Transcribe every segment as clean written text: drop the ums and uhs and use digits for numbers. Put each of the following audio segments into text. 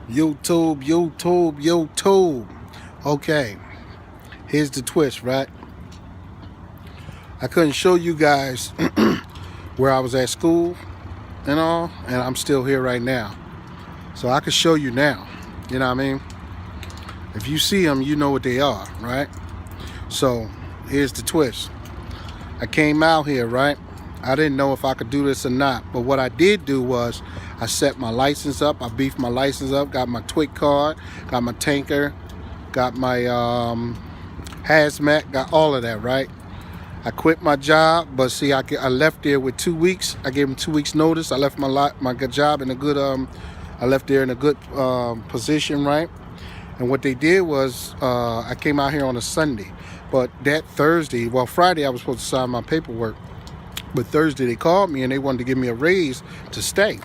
YouTube, YouTube, YouTube. Okay, here's the twist, right? I couldn't show you guys where I was at school and all, and I'm still here right now. So I can show you now. You know what I mean? If you see them, you know what they are, right? So here's the twist. I came out here, right? I didn't know if I could do this or not, but what I did do was I set my license up. I beefed my license up, got my TWIC card, got my tanker, got my hazmat, got all of that, right? I quit my job, but see, I left there with 2 weeks. I gave them 2 weeks notice. I left my good job in a good I left there in a good position, right? And what they did was I came out here on a Sunday, but that Thursday, well, Friday I was supposed to sign my paperwork, but Thursday they called me and they wanted to give me a raise to stay.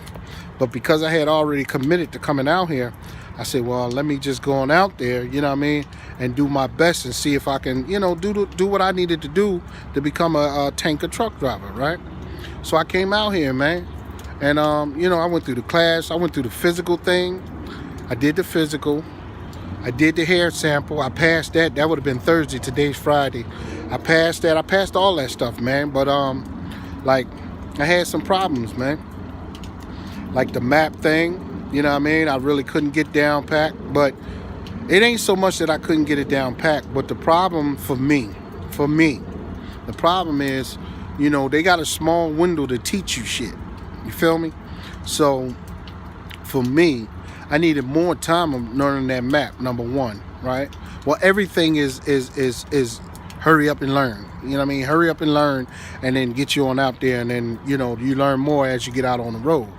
But because I had already committed to coming out here, I said, well, let me just go on out there, you know what I mean, and do my best and see if I can, you know, do what I needed to do to become a tanker truck driver, right? So I came out here, man, and you know, I went through the class, I went through the physical thing, I did the physical, I did the hair sample, I passed that. That would have been Thursday, today's Friday. I passed that, I passed all that stuff, man, but like, I had some problems, man. Like the map thing, you know what I mean? I really couldn't get down packed, but it ain't so much that I couldn't get it down packed, but the problem for me, the problem is, you know, they got a small window to teach you shit. You feel me? So for me, I needed more time of learning that map, number one, right? Well, everything is hurry up and learn. You know what I mean? Hurry up and learn and then get you on out there, and then, you know, you learn more as you get out on the road.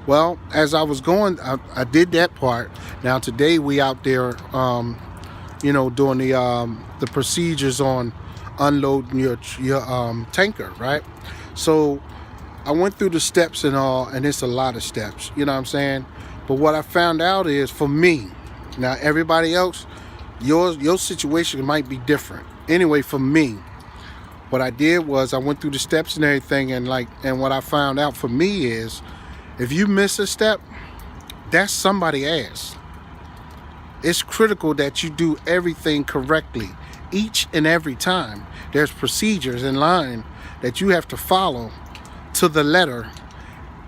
Well, as I was going, I did that part. Now today we out there, you know, doing the procedures on unloading your tanker, right? So I went through the steps and all, and it's a lot of steps, you know what I'm saying? But what I found out is, for me, now everybody else, your situation might be different. Anyway, for me, what I did was I went through the steps and everything, and what I found out for me is, if you miss a step, that's somebody's ass. It's critical that you do everything correctly each and every time. There's procedures in line that you have to follow to the letter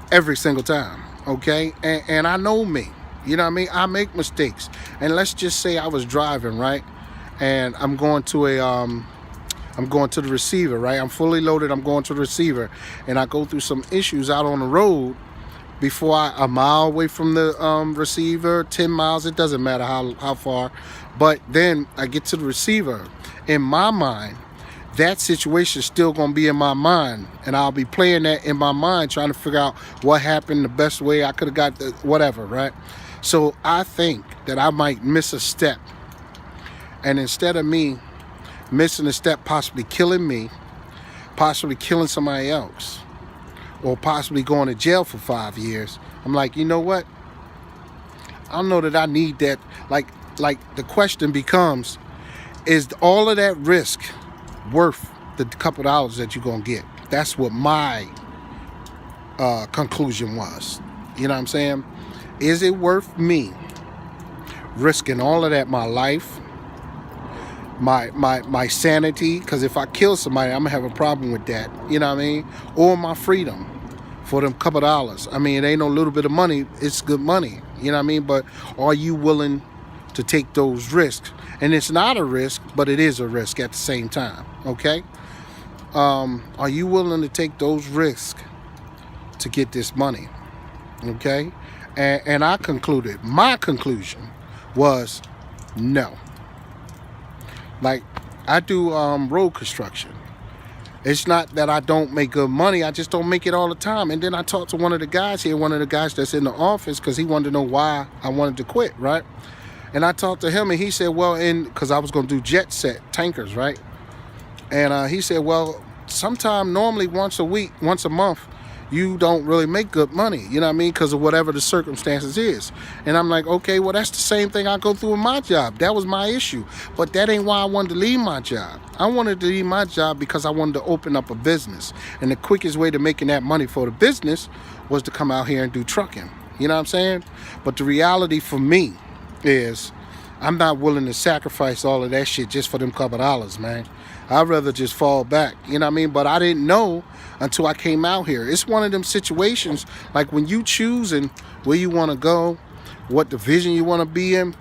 every single time, okay? And I know me, you know what I mean? I make mistakes. And let's just say I was driving, right? And I'm going to the receiver, right? I'm fully loaded, I'm going to the receiver, and I go through some issues out on the road before a mile away from the receiver, 10 miles, it doesn't matter how far. But then I get to the receiver. In my mind, that situation is still going to be in my mind, and I'll be playing that in my mind, trying to figure out what happened, the best way I could have got the whatever, right? So I think that I might miss a step, and instead of me missing a step, possibly killing me, possibly killing somebody else, or possibly going to jail for 5 years, I'm like, you know what? I don't know that I need that. Like the question becomes, is all of that risk worth the couple dollars that you're gonna get? That's what my conclusion was. You know what I'm saying? Is it worth me risking all of that, my life, my sanity? Because if I kill somebody, I'm gonna have a problem with that. You know what I mean? Or my freedom for them couple dollars. I mean, it ain't no little bit of money. It's good money. You know what I mean? But are you willing to take those risks? And it's not a risk, but it is a risk at the same time. Okay? Are you willing to take those risks to get this money? Okay? And I concluded, my conclusion was no. Like, I do road construction. It's not that I don't make good money, I just don't make it all the time. And then I talked to one of the guys here, one of the guys that's in the office, because he wanted to know why I wanted to quit, right? And I talked to him, and he said, well, because I was going to do jet set tankers, right? And he said, well, sometime normally once a month, you don't really make good money, you know what I mean, because of whatever the circumstances is. And I'm like, okay, well, that's the same thing I go through in my job. That was my issue. But that ain't why I wanted to leave my job. I wanted to leave my job because I wanted to open up a business. And the quickest way to making that money for the business was to come out here and do trucking, You know what I'm saying? But the reality for me is I'm not willing to sacrifice all of that shit just for them couple dollars, man. I'd rather just fall back. You know what I mean? But I didn't know until I came out here. It's one of them situations like when you choosing where you want to go, what division you want to be in,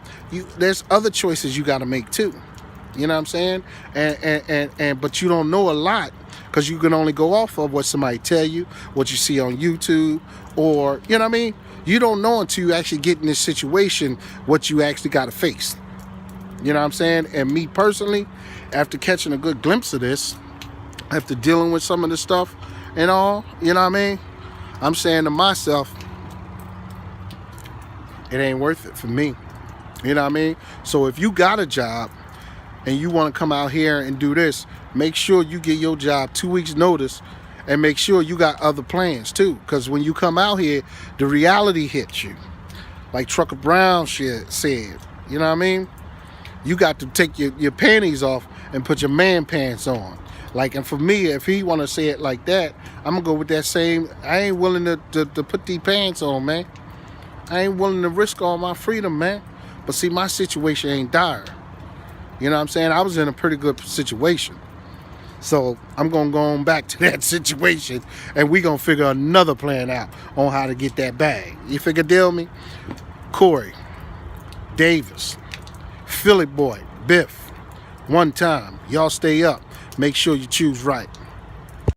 there's other choices you got to make too. You know what I'm saying? And but you don't know a lot because you can only go off of what somebody tell you, what you see on YouTube, or, you know what I mean? You don't know until you actually get in this situation what you actually got to face. You know what I'm saying? And me personally, after catching a good glimpse of this, after dealing with some of the stuff and all, you know what I mean? I'm saying to myself, it ain't worth it for me. You know what I mean? So if you got a job and you want to come out here and do this, make sure you get your job 2 weeks notice, and make sure you got other plans too. Because when you come out here, the reality hits you. Like Trucker Brown said, you know what I mean? You got to take your panties off and put your man pants on. Like, and for me, if he want to say it like that, I'm going to go with that same, I ain't willing to put these pants on, man. I ain't willing to risk all my freedom, man. But see, my situation ain't dire. You know what I'm saying? I was in a pretty good situation. So I'm going to go on back to that situation, and we going to figure another plan out on how to get that bag. You figure deal me? Corey, Davis, Philly Boy, Biff, one time. Y'all stay up. Make sure you choose right.